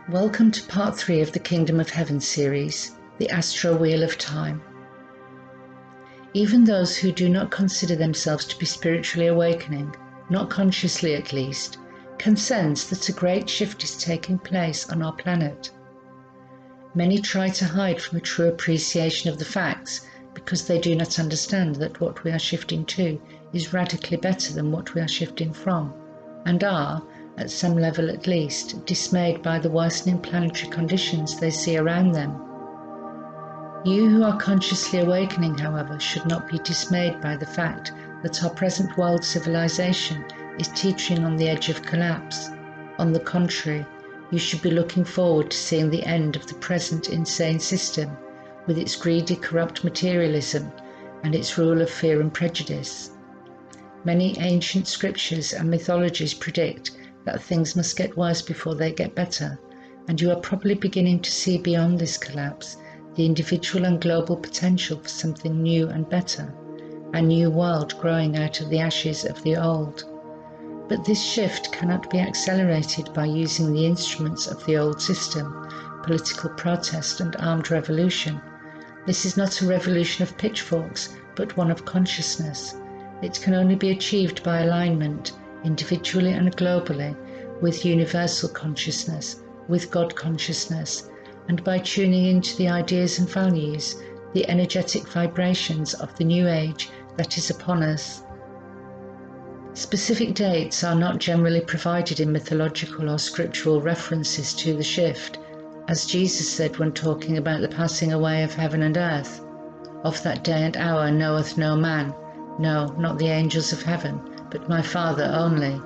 Welcome to part 3 of the Kingdom of Heaven series, the Astro-Wheel of Time. Even those who do not consider themselves to be spiritually awakening, not consciously at least, can sense that a great shift is taking place on our planet. Many try to hide from a true appreciation of the facts because they do not understand that what we are shifting to is radically better than what we are shifting from, and are, at some level at least, dismayed by the worsening planetary conditions they see around them. You who are consciously awakening, however, should not be dismayed by the fact that our present world civilization is teetering on the edge of collapse. On the contrary, you should be looking forward to seeing the end of the present insane system, with its greedy, corrupt materialism and its rule of fear and prejudice. Many ancient scriptures and mythologies predict that things must get worse before they get better, and you are probably beginning to see beyond this collapse the individual and global potential for something new and better, a new world growing out of the ashes of the old. But this shift cannot be accelerated by using the instruments of the old system, political protest and armed revolution. This is not a revolution of pitchforks, but one of consciousness. It can only be achieved by alignment, individually and globally, with universal consciousness, with God consciousness, and by tuning into the ideas and values, the energetic vibrations of the new age that is upon us. Specific dates are not generally provided in mythological or scriptural references to the shift, as Jesus said when talking about the passing away of heaven and earth. Of that day and hour knoweth no man, no, not the angels of heaven, but my Father only.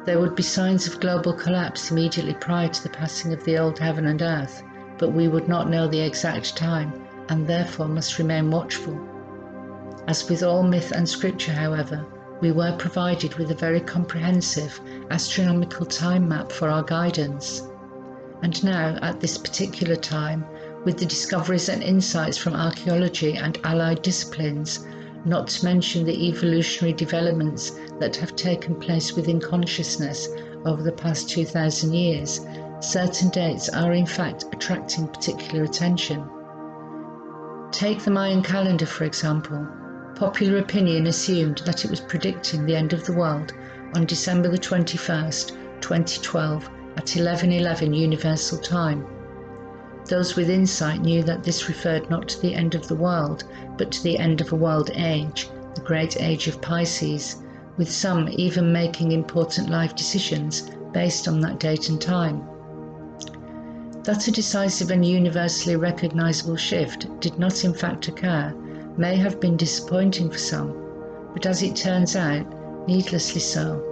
There would be signs of global collapse immediately prior to the passing of the old heaven and earth, but we would not know the exact time, and therefore must remain watchful. As with all myth and scripture, however, we were provided with a very comprehensive astronomical time map for our guidance. And now, at this particular time, with the discoveries and insights from archaeology and allied disciplines, not to mention the evolutionary developments that have taken place within consciousness over the past 2,000 years, certain dates are in fact attracting particular attention. Take the Mayan calendar, for example. Popular opinion assumed that it was predicting the end of the world on December the 21st, 2012 at 11:11 Universal Time. Those with insight knew that this referred not to the end of the world, but to the end of a world age, the great age of Pisces, with some even making important life decisions based on that date and time. That a decisive and universally recognizable shift did not in fact occur may have been disappointing for some, but as it turns out, needlessly so.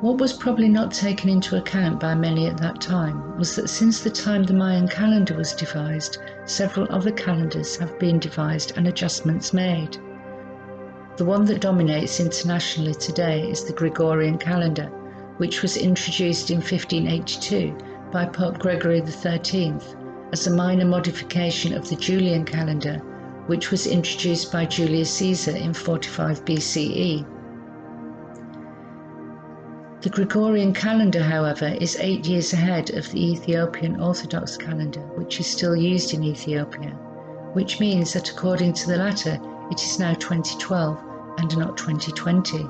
What was probably not taken into account by many at that time was that since the time the Mayan calendar was devised, several other calendars have been devised and adjustments made. The one that dominates internationally today is the Gregorian calendar, which was introduced in 1582 by Pope Gregory XIII as a minor modification of the Julian calendar, which was introduced by Julius Caesar in 45 BCE. The Gregorian calendar, however, is 8 years ahead of the Ethiopian Orthodox calendar, which is still used in Ethiopia, which means that according to the latter, it is now 2012 and not 2020.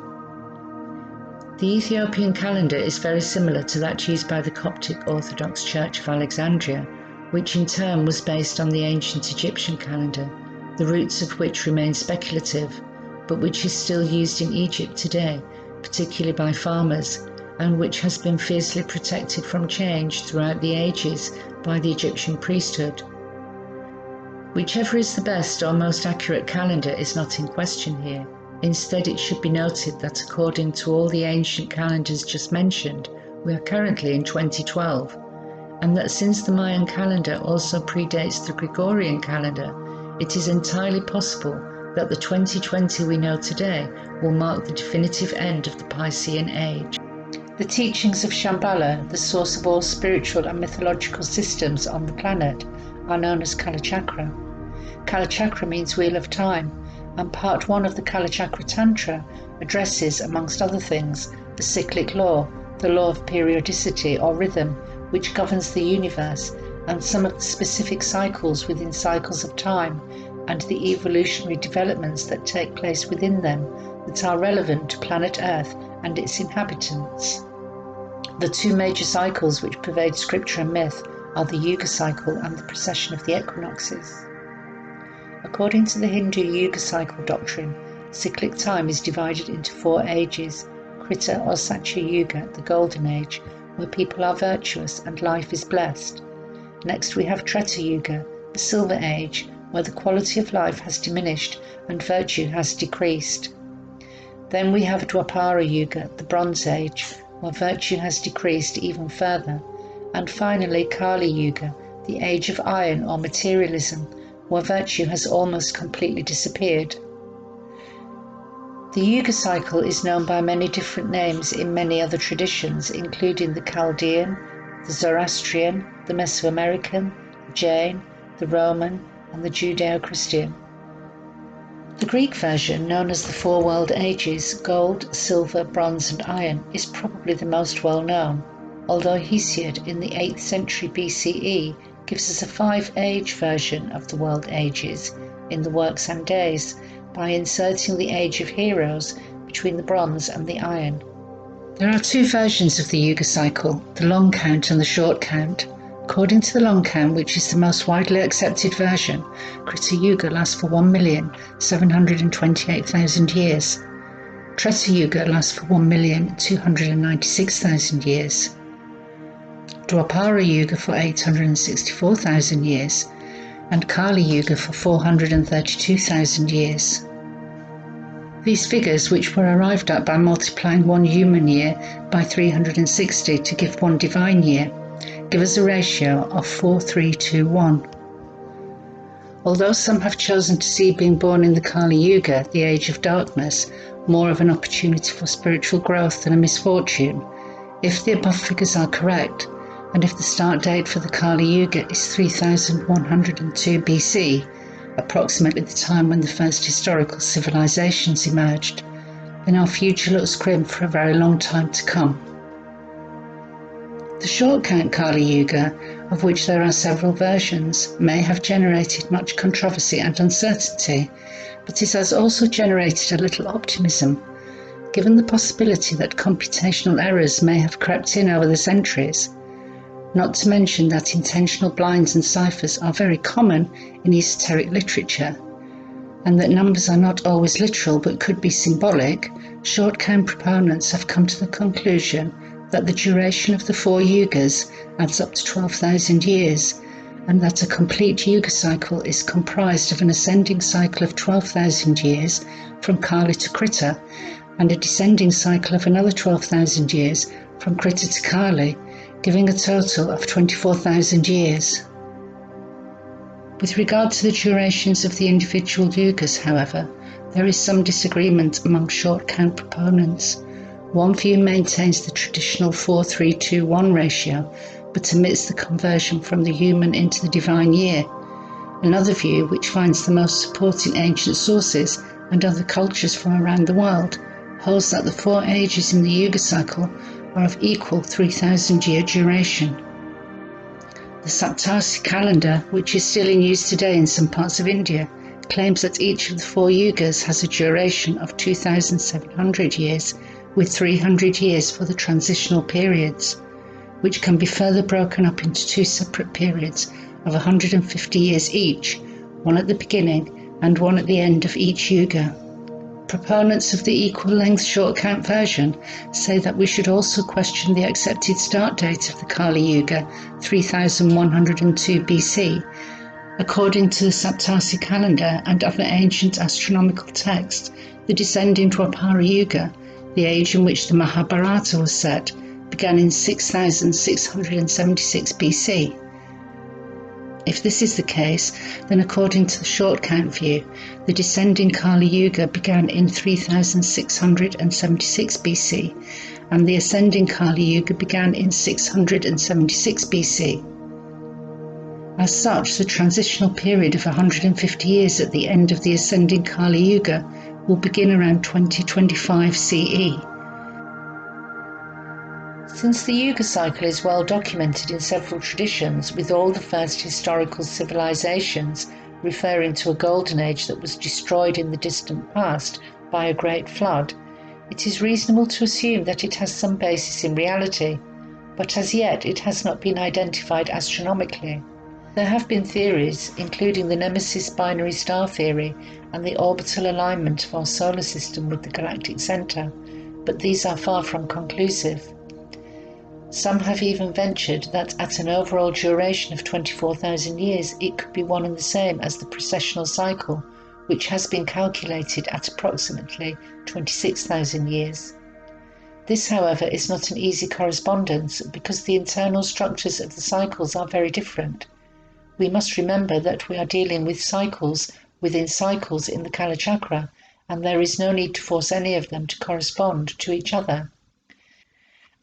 The Ethiopian calendar is very similar to that used by the Coptic Orthodox Church of Alexandria, which in turn was based on the ancient Egyptian calendar, the roots of which remain speculative, but which is still used in Egypt today, particularly by farmers, and which has been fiercely protected from change throughout the ages by the Egyptian priesthood. Whichever is the best or most accurate calendar is not in question here. Instead, it should be noted that according to all the ancient calendars just mentioned, we are currently in 2012, and that since the Mayan calendar also predates the Gregorian calendar, it is entirely possible that the 2020 we know today will mark the definitive end of the Piscean age. The teachings of Shambhala, the source of all spiritual and mythological systems on the planet, are known as Kalachakra. Kalachakra means Wheel of Time, and part 1 of the Kalachakra Tantra addresses, amongst other things, the cyclic law, the law of periodicity or rhythm which governs the universe, and some of the specific cycles within cycles of time, and the evolutionary developments that take place within them that are relevant to planet Earth and its inhabitants. The two major cycles which pervade scripture and myth are the Yuga Cycle and the Precession of the Equinoxes. According to the Hindu Yuga Cycle doctrine, cyclic time is divided into 4 ages: Krita or Satya Yuga, the Golden Age, where people are virtuous and life is blessed. Next we have Treta Yuga, the Silver Age, where the quality of life has diminished and virtue has decreased. Then we have Dwapara Yuga, the Bronze Age, where virtue has decreased even further. And finally Kali Yuga, the Age of Iron or Materialism, where virtue has almost completely disappeared. The Yuga Cycle is known by many different names in many other traditions, including the Chaldean, the Zoroastrian, the Mesoamerican, the Jain, the Roman, and the Judeo-Christian. The Greek version, known as the 4 World Ages, gold, silver, bronze and iron, is probably the most well known, although Hesiod in the 8th century BCE gives us a 5-age version of the World Ages in the Works and Days by inserting the Age of Heroes between the bronze and the iron. There are 2 versions of the Yuga Cycle, the long count and the short count. According to the long count, which is the most widely accepted version, Krita Yuga lasts for 1,728,000 years. Treta Yuga lasts for 1,296,000 years. Dwapara Yuga for 864,000 years, and Kali Yuga for 432,000 years. These figures, which were arrived at by multiplying 1 human year by 360 to give 1 divine year, give us a ratio of 4:3:2:1. Although some have chosen to see being born in the Kali Yuga, the age of darkness, more of an opportunity for spiritual growth than a misfortune, if the above figures are correct, and if the start date for the Kali Yuga is 3102 BC, approximately the time when the first historical civilisations emerged, then our future looks grim for a very long time to come. The short count Kali Yuga, of which there are several versions, may have generated much controversy and uncertainty, but it has also generated a little optimism, given the possibility that computational errors may have crept in over the centuries, not to mention that intentional blinds and ciphers are very common in esoteric literature, and that numbers are not always literal but could be symbolic. Short count proponents have come to the conclusion that the duration of the 4 yugas adds up to 12,000 years, and that a complete Yuga cycle is comprised of an ascending cycle of 12,000 years from Kali to Krita, and a descending cycle of another 12,000 years from Krita to Kali, giving a total of 24,000 years. With regard to the durations of the individual yugas, however, there is some disagreement among short count proponents. One view maintains the traditional 4:3:2:1 ratio, but omits the conversion from the human into the divine year. Another view, which finds the most support in ancient sources and other cultures from around the world, holds that the 4 ages in the Yuga cycle are of equal 3,000-year duration. The Saptasi calendar, which is still in use today in some parts of India, claims that each of the 4 yugas has a duration of 2,700 years, with 300 years for the transitional periods, which can be further broken up into 2 separate periods of 150 years each, one at the beginning and one at the end of each yuga. Proponents of the equal length short count version say that we should also question the accepted start date of the Kali Yuga, 3102 BC. According to the Saptasi calendar and other ancient astronomical texts, the descending Dwapara Yuga, the age in which the Mahabharata was set, began in 6676 BC. If this is the case, then according to the short count view, the descending Kali Yuga began in 3676 BC, and the ascending Kali Yuga began in 676 BC. As such, the transitional period of 150 years at the end of the ascending Kali Yuga will begin around 2025 CE. Since the Yuga Cycle is well documented in several traditions, with all the first historical civilisations referring to a golden age that was destroyed in the distant past by a great flood, it is reasonable to assume that it has some basis in reality, but as yet it has not been identified astronomically. There have been theories, including the Nemesis binary star theory and the orbital alignment of our solar system with the galactic centre, but these are far from conclusive. Some have even ventured that at an overall duration of 24,000 years, it could be one and the same as the precessional cycle, which has been calculated at approximately 26,000 years. This, however, is not an easy correspondence because the internal structures of the cycles are very different. We must remember that we are dealing with cycles within cycles in the Kala Chakra, and there is no need to force any of them to correspond to each other.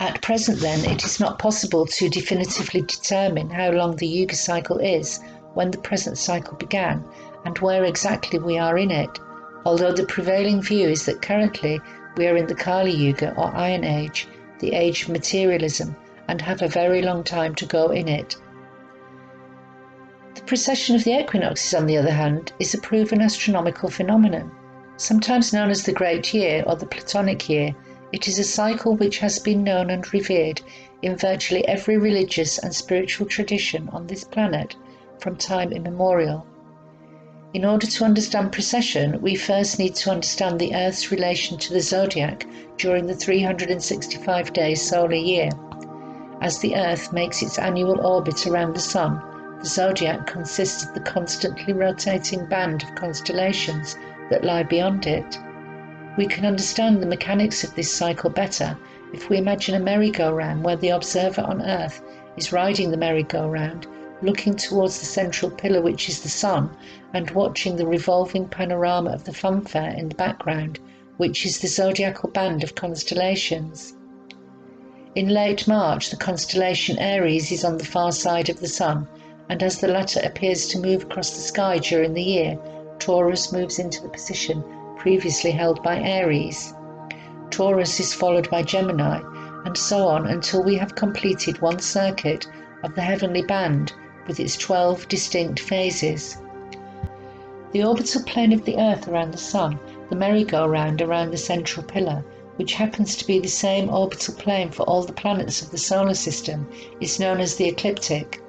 At present, then, it is not possible to definitively determine how long the Yuga cycle is, when the present cycle began, and where exactly we are in it, although the prevailing view is that currently we are in the Kali Yuga or Iron Age, the age of materialism, and have a very long time to go in it. The precession of the equinoxes, on the other hand, is a proven astronomical phenomenon. Sometimes known as the Great Year or the Platonic Year, it is a cycle which has been known and revered in virtually every religious and spiritual tradition on this planet from time immemorial. In order to understand precession, we first need to understand the Earth's relation to the zodiac during the 365-day solar year. As the Earth makes its annual orbit around the Sun, the zodiac consists of the constantly rotating band of constellations that lie beyond it. We can understand the mechanics of this cycle better if we imagine a merry-go-round where the observer on Earth is riding the merry-go-round, looking towards the central pillar which is the Sun, and watching the revolving panorama of the funfair in the background, which is the zodiacal band of constellations. In late March, the constellation Aries is on the far side of the Sun, and as the latter appears to move across the sky during the year, Taurus moves into the position previously held by Aries. Taurus is followed by Gemini, and so on until we have completed one circuit of the heavenly band with its 12 distinct phases. The orbital plane of the Earth around the Sun, the merry-go-round around the central pillar, which happens to be the same orbital plane for all the planets of the solar system, is known as the ecliptic,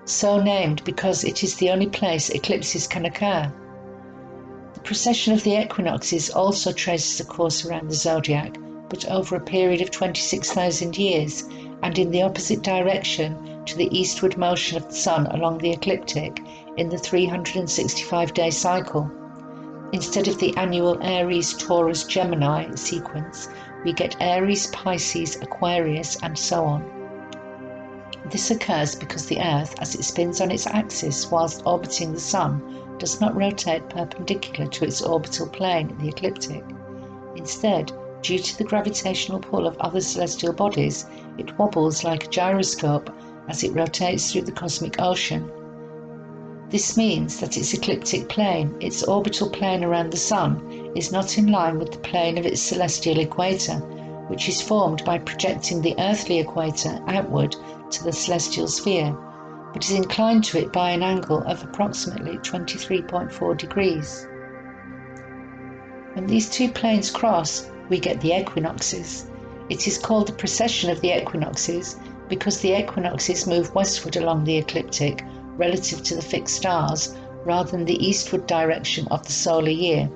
so named because it is the only place eclipses can occur. The precession of the equinoxes also traces a course around the zodiac, but over a period of 26,000 years, and in the opposite direction to the eastward motion of the Sun along the ecliptic in the 365-day cycle. Instead of the annual Aries, Taurus, Gemini sequence, we get Aries, Pisces, Aquarius, and so on. This occurs because the Earth, as it spins on its axis whilst orbiting the Sun, does not rotate perpendicular to its orbital plane, the ecliptic. Instead, due to the gravitational pull of other celestial bodies, it wobbles like a gyroscope as it rotates through the cosmic ocean. This means that its ecliptic plane, its orbital plane around the Sun, is not in line with the plane of its celestial equator, which is formed by projecting the earthly equator outward to the celestial sphere, but is inclined to it by an angle of approximately 23.4 degrees. When these two planes cross, we get the equinoxes. It is called the precession of the equinoxes because the equinoxes move westward along the ecliptic relative to the fixed stars rather than the eastward direction of the solar year.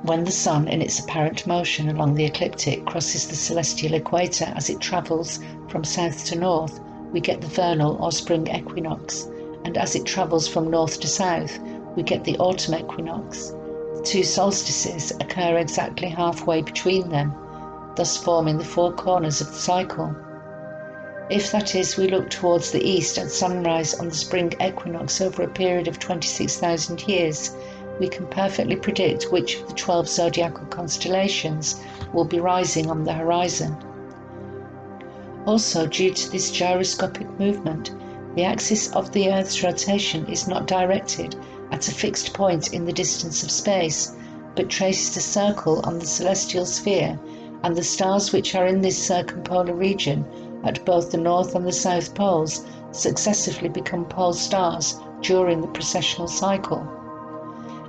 When the Sun, in its apparent motion along the ecliptic, crosses the celestial equator as it travels from south to north, we get the vernal or spring equinox, and as it travels from north to south, we get the autumn equinox. The two solstices occur exactly halfway between them, thus forming the four corners of the cycle. If, that is, we look towards the east at sunrise on the spring equinox over a period of 26,000 years, we can perfectly predict which of the 12 zodiacal constellations will be rising on the horizon. Also, due to this gyroscopic movement, the axis of the Earth's rotation is not directed at a fixed point in the distance of space, but traces a circle on the celestial sphere and the stars which are in this circumpolar region at both the north and the south poles successively become pole stars during the precessional cycle.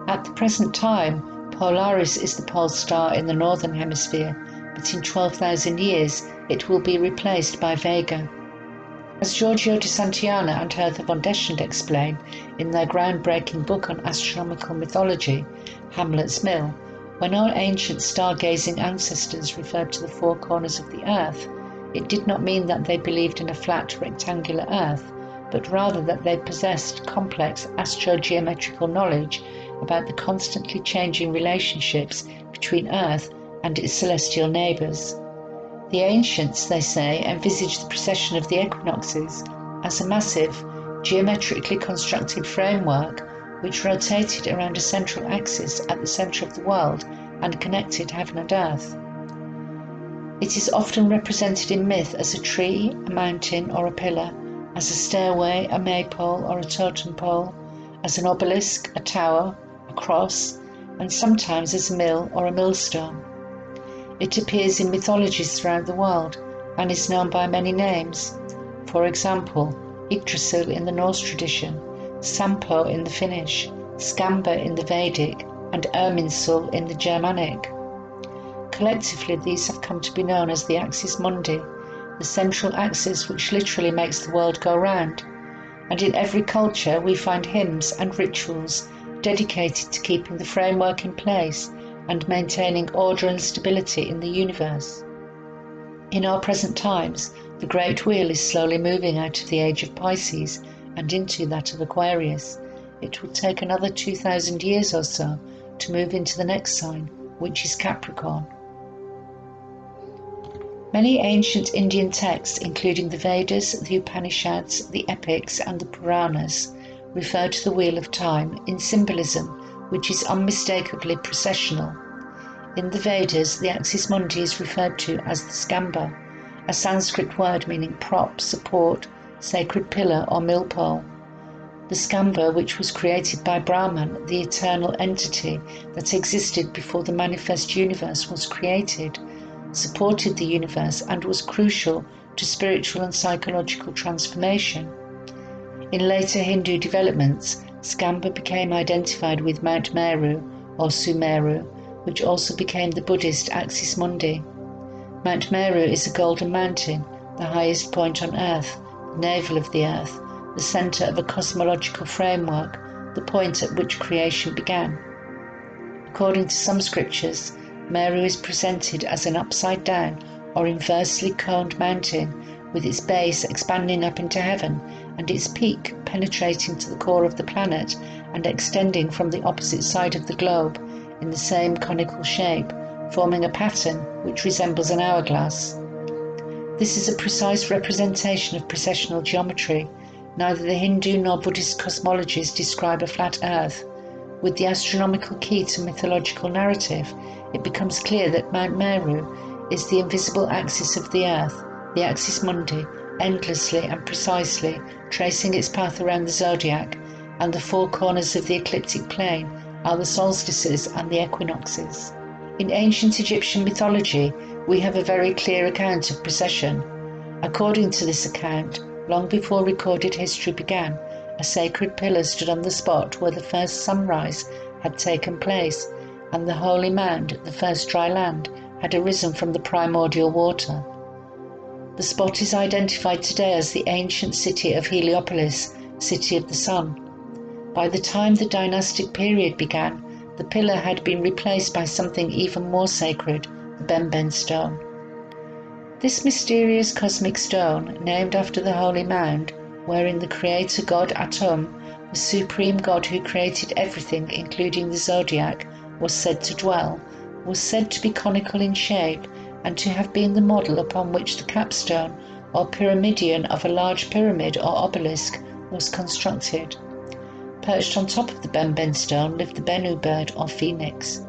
At the present time, Polaris is the pole star in the northern hemisphere, but in 12,000 years it will be replaced by Vega. As Giorgio de Santillana and Hertha von Deschend explain in their groundbreaking book on astronomical mythology, Hamlet's Mill, when our ancient stargazing ancestors referred to the four corners of the earth, it did not mean that they believed in a flat rectangular earth, but rather that they possessed complex astrogeometrical knowledge about the constantly changing relationships between Earth and its celestial neighbours. The ancients, they say, envisaged the precession of the equinoxes as a massive, geometrically constructed framework which rotated around a central axis at the centre of the world and connected heaven and earth. It is often represented in myth as a tree, a mountain or a pillar, as a stairway, a maypole or a totem pole, as an obelisk, a tower, a cross, and sometimes as a mill or a millstone. It appears in mythologies throughout the world and is known by many names. For example, Yggdrasil in the Norse tradition, Sampo in the Finnish, Skamba in the Vedic, and Irminsul in the Germanic. Collectively, these have come to be known as the Axis Mundi, the central axis which literally makes the world go round. And in every culture we find hymns and rituals dedicated to keeping the framework in place and maintaining order and stability in the universe. In our present times, the Great Wheel is slowly moving out of the age of Pisces and into that of Aquarius. It will take another 2,000 years or so to move into the next sign, which is Capricorn. Many ancient Indian texts, including the Vedas, the Upanishads, the Epics, and the Puranas, refer to the Wheel of Time in symbolism which is unmistakably precessional. In the Vedas, the Axis Mundi is referred to as the Skamba, a Sanskrit word meaning prop, support, sacred pillar or millpole. The Skamba, which was created by Brahman, the eternal entity that existed before the manifest universe was created, supported the universe and was crucial to spiritual and psychological transformation. In later Hindu developments, Skamba became identified with Mount Meru or Sumeru, which also became the Buddhist Axis Mundi. Mount Meru is a golden mountain, the highest point on Earth, the navel of the Earth, the centre of a cosmological framework, the point at which creation began. According to some scriptures, Meru is presented as an upside-down or inversely coned mountain, with its base expanding up into heaven and its peak penetrating to the core of the planet and extending from the opposite side of the globe in the same conical shape, forming a pattern which resembles an hourglass. This is a precise representation of precessional geometry. Neither the Hindu nor Buddhist cosmologies describe a flat Earth. With the astronomical key to mythological narrative, it becomes clear that Mount Meru is the invisible axis of the Earth, the Axis Mundi, endlessly and precisely tracing its path around the zodiac, and the four corners of the ecliptic plane are the solstices and the equinoxes. In ancient Egyptian mythology, we have a very clear account of precession. According to this account, long before recorded history began, a sacred pillar stood on the spot where the first sunrise had taken place, and the holy mound, the first dry land, had arisen from the primordial water. The spot is identified today as the ancient city of Heliopolis, City of the Sun. By the time the dynastic period began, the pillar had been replaced by something even more sacred, the Benben stone. This mysterious cosmic stone, named after the holy mound, wherein the creator god Atum, the supreme god who created everything including the zodiac, was said to dwell, was said to be conical in shape and to have been the model upon which the capstone or pyramidion of a large pyramid or obelisk was constructed. Perched on top of the Benben stone lived the Bennu bird or phoenix.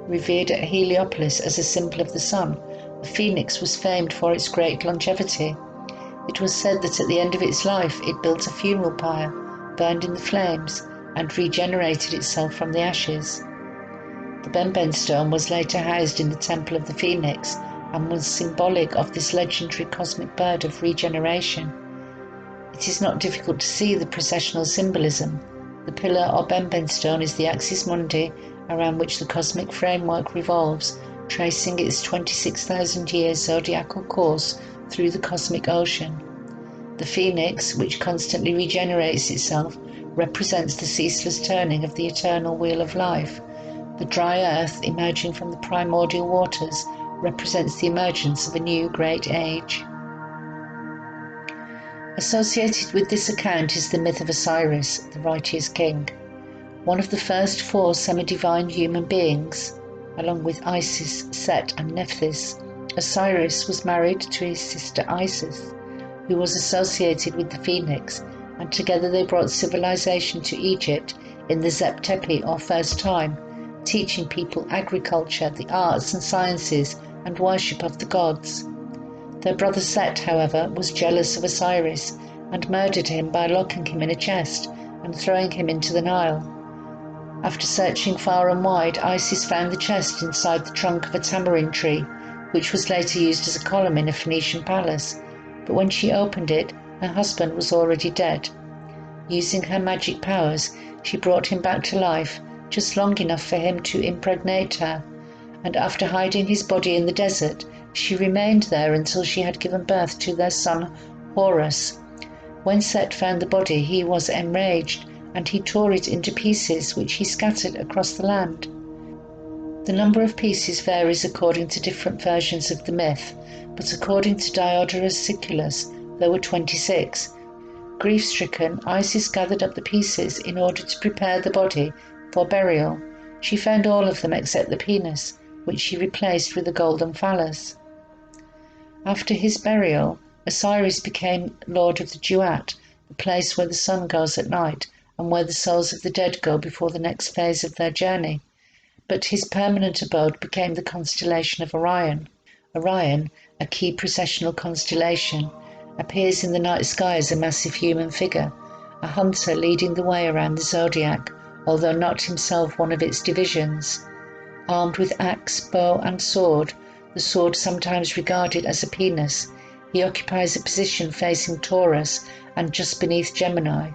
Revered at Heliopolis as a symbol of the sun, the phoenix was famed for its great longevity. It was said that at the end of its life it built a funeral pyre, burned in the flames, and regenerated itself from the ashes. The Benben stone was later housed in the Temple of the Phoenix and was symbolic of this legendary cosmic bird of regeneration. It is not difficult to see the processional symbolism. The pillar or benben stone is the axis mundi around which the cosmic framework revolves, tracing its 26,000-year zodiacal course through the cosmic ocean. The phoenix, which constantly regenerates itself, represents the ceaseless turning of the eternal wheel of life. The dry earth, emerging from the primordial waters, represents the emergence of a new great age. Associated with this account is the myth of Osiris, the righteous king. One of the first 4 semi-divine human beings, along with Isis, Set and Nephthys, Osiris was married to his sister Isis, who was associated with the phoenix, and together they brought civilization to Egypt in the Zep Tepi, or first time, teaching people agriculture, the arts and sciences, and worship of the gods. Their brother Set, however, was jealous of Osiris and murdered him by locking him in a chest and throwing him into the Nile. After searching far and wide, Isis found the chest inside the trunk of a tamarind tree, which was later used as a column in a Phoenician palace. But when she opened it, her husband was already dead. Using her magic powers, she brought him back to life, just long enough for him to impregnate her, and after hiding his body in the desert, she remained there until she had given birth to their son Horus. When Set found the body, he was enraged, and he tore it into pieces, which he scattered across the land. The number of pieces varies according to different versions of the myth, but according to Diodorus Siculus, there were 26. Grief-stricken, Isis gathered up the pieces in order to prepare the body for burial. She found all of them except the penis, which she replaced with a golden phallus. After his burial, Osiris became lord of the Duat, the place where the sun goes at night and where the souls of the dead go before the next phase of their journey. But his permanent abode became the constellation of Orion. Orion, a key processional constellation, appears in the night sky as a massive human figure, a hunter leading the way around the zodiac, although not himself one of its divisions. Armed with axe, bow and sword, the sword sometimes regarded as a penis, he occupies a position facing Taurus and just beneath Gemini.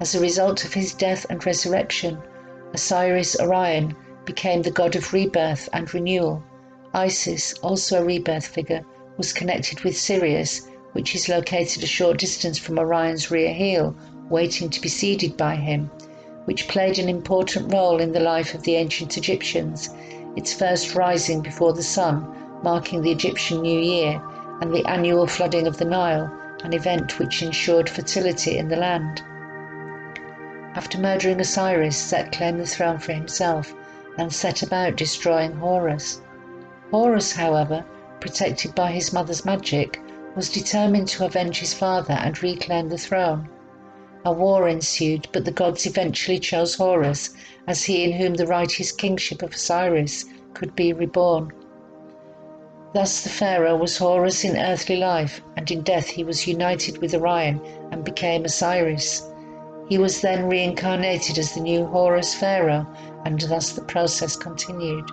As a result of his death and resurrection, Osiris Orion became the god of rebirth and renewal. Isis, also a rebirth figure, was connected with Sirius, which is located a short distance from Orion's rear heel, waiting to be seeded by him, which played an important role in the life of the ancient Egyptians, its first rising before the sun, marking the Egyptian New Year, and the annual flooding of the Nile, an event which ensured fertility in the land. After murdering Osiris, Set claimed the throne for himself and set about destroying Horus. Horus, however, protected by his mother's magic, was determined to avenge his father and reclaim the throne. A war ensued, but the gods eventually chose Horus as he in whom the righteous kingship of Osiris could be reborn. Thus the pharaoh was Horus in earthly life, and in death he was united with Orion and became Osiris. He was then reincarnated as the new Horus pharaoh, and thus the process continued.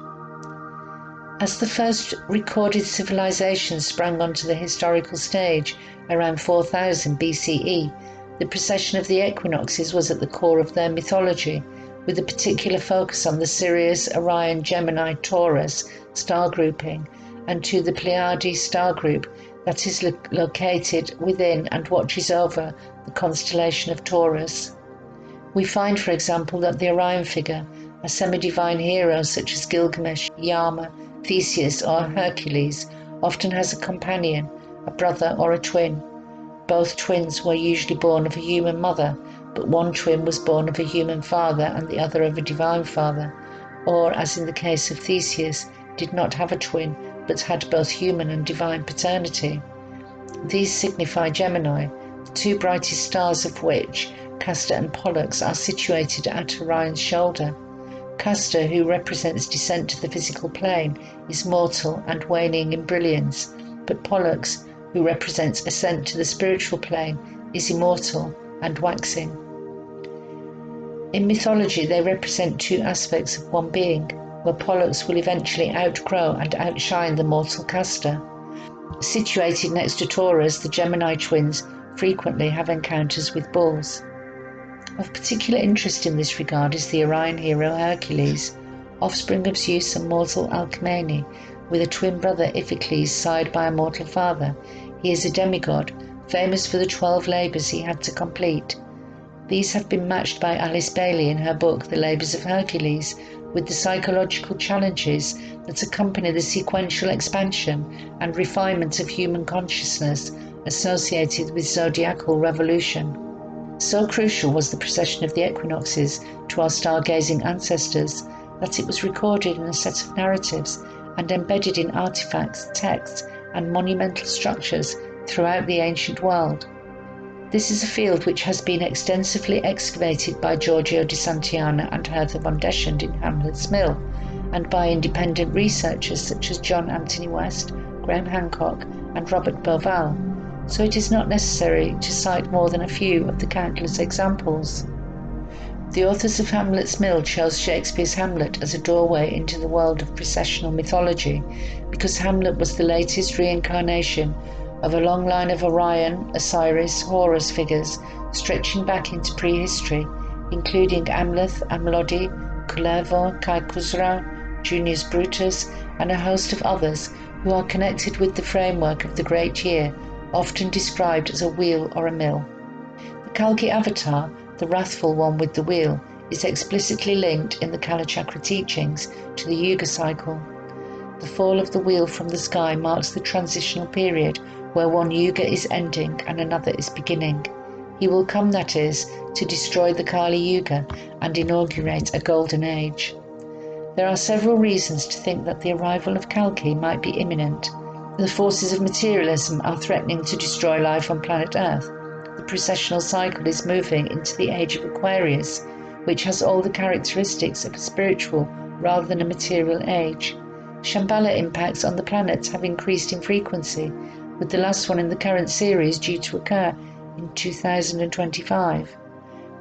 As the first recorded civilizations sprang onto the historical stage around 4000 BCE, the precession of the equinoxes was at the core of their mythology, with a particular focus on the Sirius, Orion, Gemini, Taurus star grouping, and to the Pleiades star group that is located within and watches over the constellation of Taurus. We find, for example, that the Orion figure, a semi-divine hero such as Gilgamesh, Yama, Theseus or Hercules, often has a companion, a brother or a twin. Both twins were usually born of a human mother, but one twin was born of a human father and the other of a divine father, or, as in the case of Theseus, did not have a twin, but had both human and divine paternity. These signify Gemini, the two brightest stars of which, Castor and Pollux, are situated at Orion's shoulder. Castor, who represents descent to the physical plane, is mortal and waning in brilliance, but Pollux, who represents ascent to the spiritual plane, is immortal and waxing. In mythology, they represent two aspects of one being, where Pollux will eventually outgrow and outshine the mortal Castor. Situated next to Taurus, the Gemini twins frequently have encounters with bulls. Of particular interest in this regard is the Orion hero Hercules, offspring of Zeus and mortal Alcmene, with a twin brother Iphicles sired by a mortal father. He is a demigod, famous for the 12 labours he had to complete. These have been matched by Alice Bailey in her book The Labours of Hercules, with the psychological challenges that accompany the sequential expansion and refinement of human consciousness associated with zodiacal revolution. So crucial was the precession of the equinoxes to our stargazing ancestors that it was recorded in a set of narratives and embedded in artifacts, texts, and monumental structures throughout the ancient world. This is a field which has been extensively excavated by Giorgio di Santillana and Hertha von Deschend in Hamlet's Mill, and by independent researchers such as John Anthony West, Graham Hancock, and Robert Bauval, so it is not necessary to cite more than a few of the countless examples. The authors of Hamlet's Mill chose Shakespeare's Hamlet as a doorway into the world of processional mythology, because Hamlet was the latest reincarnation of a long line of Orion, Osiris, Horus figures stretching back into prehistory, including Amleth, Amlodi, Kullervo, Kai Khusrau, Junius Brutus, and a host of others who are connected with the framework of the great year, often described as a wheel or a mill. The Kalki avatar, the wrathful one with the wheel, is explicitly linked in the Kalachakra teachings to the Yuga Cycle. The fall of the wheel from the sky marks the transitional period where one Yuga is ending and another is beginning. He will come, that is, to destroy the Kali Yuga and inaugurate a golden age. There are several reasons to think that the arrival of Kalki might be imminent. The forces of materialism are threatening to destroy life on planet Earth. The precessional cycle is moving into the age of Aquarius, which has all the characteristics of a spiritual rather than a material age. Shambhala impacts on the planets have increased in frequency, with the last one in the current series due to occur in 2025.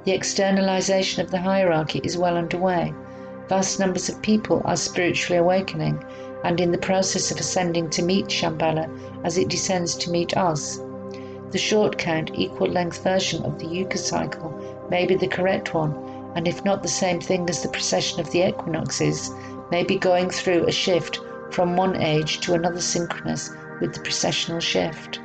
The externalization of the hierarchy is well underway. Vast numbers of people are spiritually awakening and in the process of ascending to meet Shambhala as it descends to meet us. The short count, equal length version of the Yuga cycle may be the correct one, and if not the same thing as the precession of the equinoxes, may be going through a shift from one age to another synchronous with the precessional shift.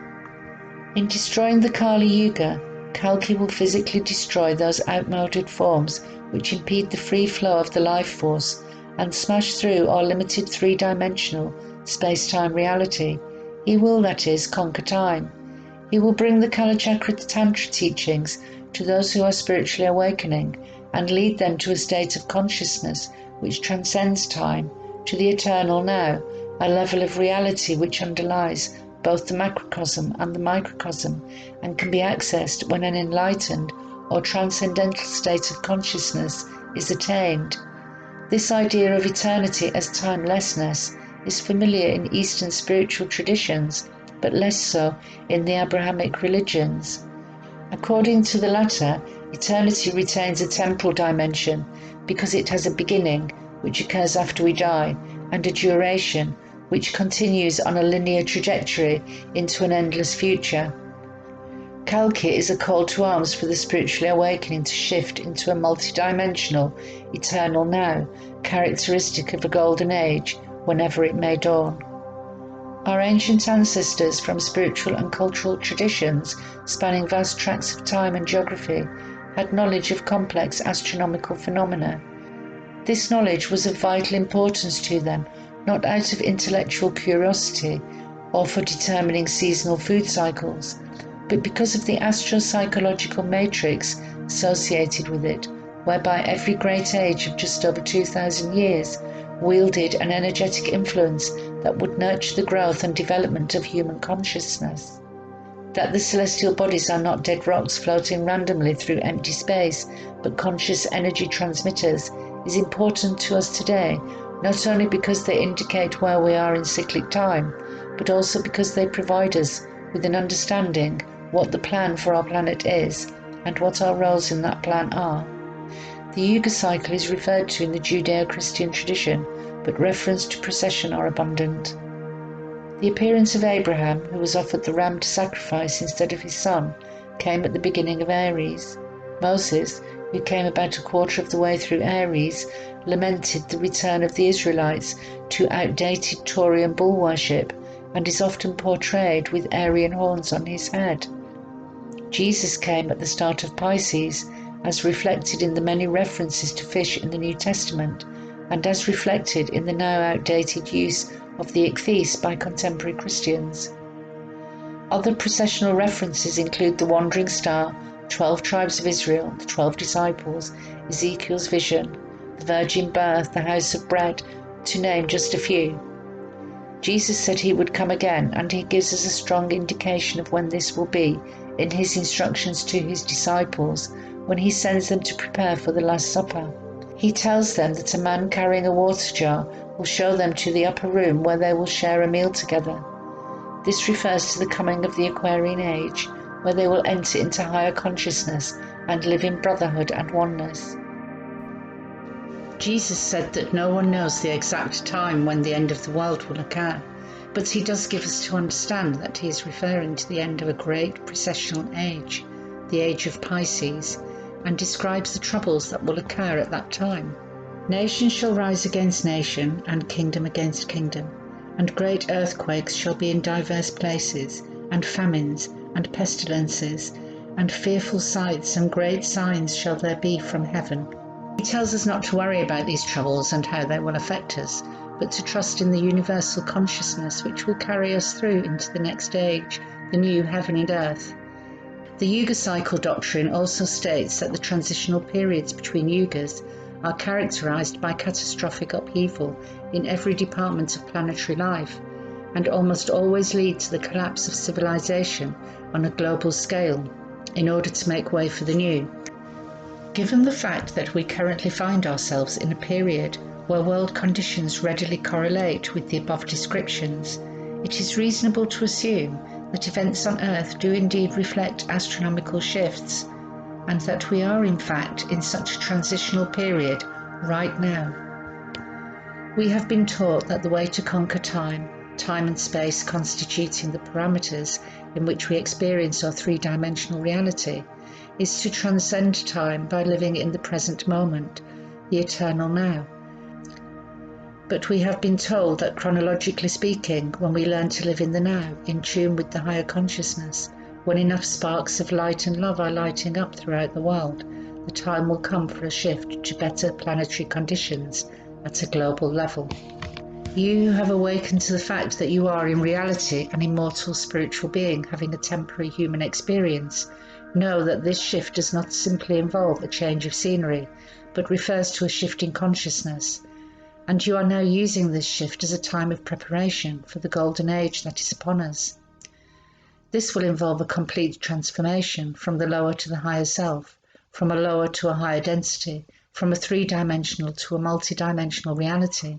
In destroying the Kali Yuga, Kalki will physically destroy those outmoded forms which impede the free flow of the life force and smash through our limited three-dimensional space-time reality. He will, that is, conquer time. He will bring the Kalachakra Tantra teachings to those who are spiritually awakening and lead them to a state of consciousness which transcends time, to the eternal now, a level of reality which underlies both the macrocosm and the microcosm and can be accessed when an enlightened or transcendental state of consciousness is attained. This idea of eternity as timelessness is familiar in Eastern spiritual traditions, but less so in the Abrahamic religions. According to the latter, eternity retains a temporal dimension because it has a beginning, which occurs after we die, and a duration, which continues on a linear trajectory into an endless future. Kalki is a call to arms for the spiritually awakening to shift into a multidimensional, eternal now, characteristic of a golden age, whenever it may dawn. Our ancient ancestors from spiritual and cultural traditions spanning vast tracts of time and geography had knowledge of complex astronomical phenomena. This knowledge was of vital importance to them, not out of intellectual curiosity or for determining seasonal food cycles, but because of the astro-psychological matrix associated with it, whereby every great age of just over 2,000 years wielded an energetic influence that would nurture the growth and development of human consciousness. That the celestial bodies are not dead rocks floating randomly through empty space, but conscious energy transmitters, is important to us today, not only because they indicate where we are in cyclic time, but also because they provide us with an understanding what the plan for our planet is and what our roles in that plan are. The Yuga cycle is referred to in the Judeo-Christian tradition but reference to precession are abundant. The appearance of Abraham, who was offered the ram to sacrifice instead of his son, came at the beginning of Aries. Moses, who came about a quarter of the way through Aries, lamented the return of the Israelites to outdated Taurian bull worship and is often portrayed with Aryan horns on his head. Jesus came at the start of Pisces, as reflected in the many references to fish in the New Testament, and as reflected in the now outdated use of the ichthys by contemporary Christians. Other processional references include the wandering star, 12 tribes of Israel, the 12 disciples, Ezekiel's vision, the virgin birth, the house of bread, to name just a few. Jesus said he would come again, and he gives us a strong indication of when this will be in his instructions to his disciples when he sends them to prepare for the Last Supper. He tells them that a man carrying a water jar will show them to the upper room where they will share a meal together. This refers to the coming of the Aquarian Age, where they will enter into higher consciousness and live in brotherhood and oneness. Jesus said that no one knows the exact time when the end of the world will occur, but he does give us to understand that he is referring to the end of a great precessional age, the age of Pisces, and describes the troubles that will occur at that time. Nation shall rise against nation, and kingdom against kingdom, and great earthquakes shall be in diverse places, and famines, and pestilences, and fearful sights and great signs shall there be from heaven. He tells us not to worry about these troubles and how they will affect us, but to trust in the universal consciousness which will carry us through into the next age, the new heaven and earth. The Yuga Cycle doctrine also states that the transitional periods between yugas are characterized by catastrophic upheaval in every department of planetary life, and almost always lead to the collapse of civilization on a global scale in order to make way for the new. Given the fact that we currently find ourselves in a period where world conditions readily correlate with the above descriptions, it is reasonable to assume that events on Earth do indeed reflect astronomical shifts, and that we are in fact in such a transitional period right now. We have been taught that the way to conquer time and space constituting the parameters in which we experience our three-dimensional reality, is to transcend time by living in the present moment, the eternal now. But we have been told that chronologically speaking, when we learn to live in the now, in tune with the higher consciousness, when enough sparks of light and love are lighting up throughout the world, the time will come for a shift to better planetary conditions at a global level. You have awakened to the fact that you are in reality an immortal spiritual being having a temporary human experience. Know that this shift does not simply involve a change of scenery, but refers to a shift in consciousness. And you are now using this shift as a time of preparation for the golden age that is upon us. This will involve a complete transformation from the lower to the higher self, from a lower to a higher density, from a three-dimensional to a multi-dimensional reality.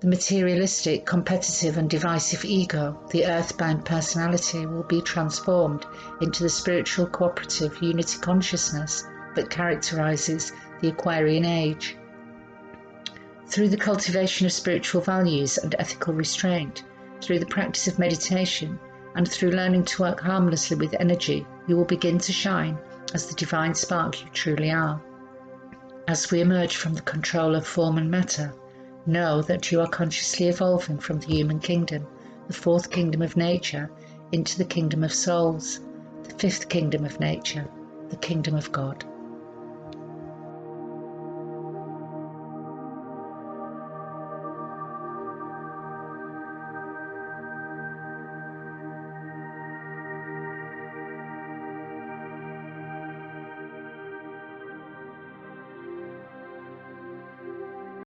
The materialistic, competitive and divisive ego, the earthbound personality, will be transformed into the spiritual cooperative unity consciousness that characterizes the Aquarian Age. Through the cultivation of spiritual values and ethical restraint, through the practice of meditation, and through learning to work harmlessly with energy, you will begin to shine as the divine spark you truly are. As we emerge from the control of form and matter, know that you are consciously evolving from the human kingdom, the fourth kingdom of nature, into the kingdom of souls, the fifth kingdom of nature, the kingdom of God.